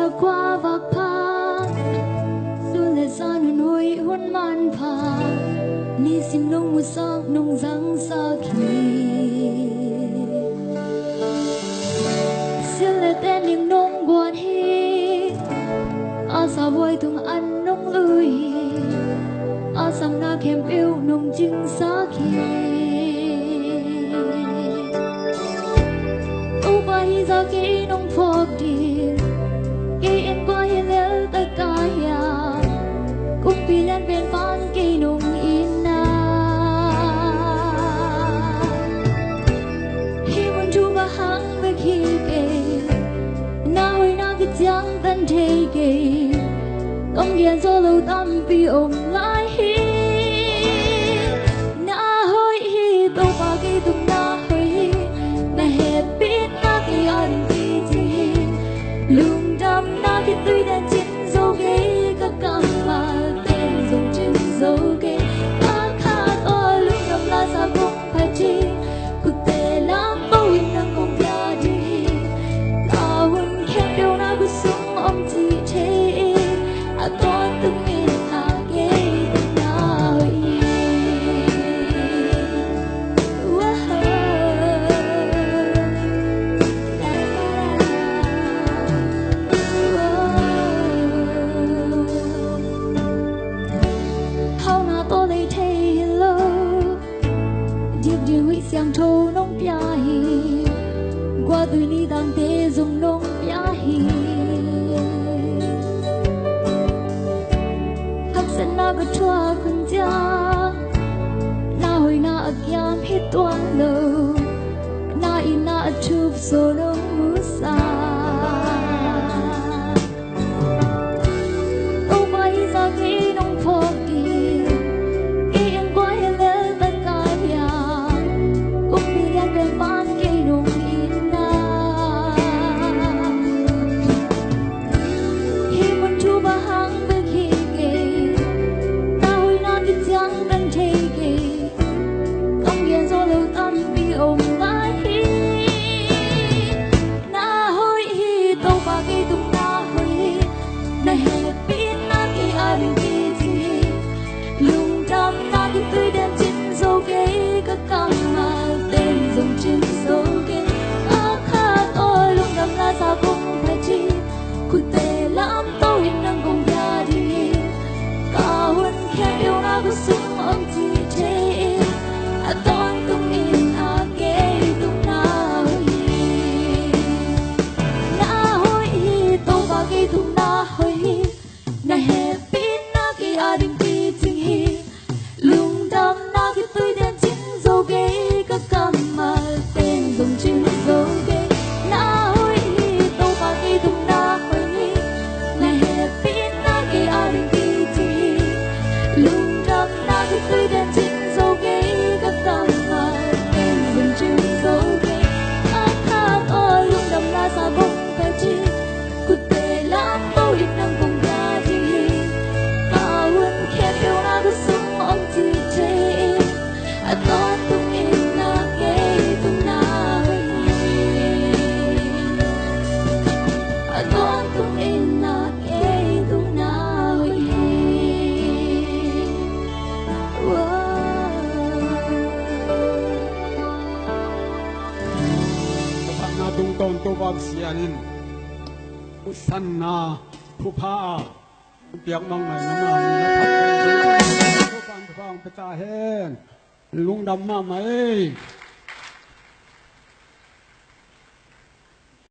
là qua vạc pha dù là xa nôn hôi hôn man pha ni sim nông mu sắc nông răng sa khi xin là tên những nông buồn hi asa vui tung ăn nông ơi asam na kem yêu nông chinh sa khi hi za ki nong phok di ki en qua hi lel ta kaya kung pilan ben pan ki nong ina hi mun chu ba hang ve ki ke na hoi na ki chang tan thei ke công gian zo lâu tam pi om lai hi na hoi hi to pa ki tum na hoi na happy anh đi đi lung đam na khi tôi đang trên dấu ghế các cam mà tên dùng trên dấu ghế các khát ở lung đam la sa cũng phải chi cuộc tệ lắm tôi đang cùng gia đi ta huân khéo đâu na cứ sống ông chỉ thế à con từng in à ghế từng nào sang thâu nông bia hi qua từ ni đang thế dùng nông bia hi hấp dẫn na cái chua khun cha na hồi na agyam hết toan lâu na ina chụp số nông musa đâu bay ra cái nông phok sianin usan na pupa piak nong nai na na thap thu pan thang peta hen lung dam ma mai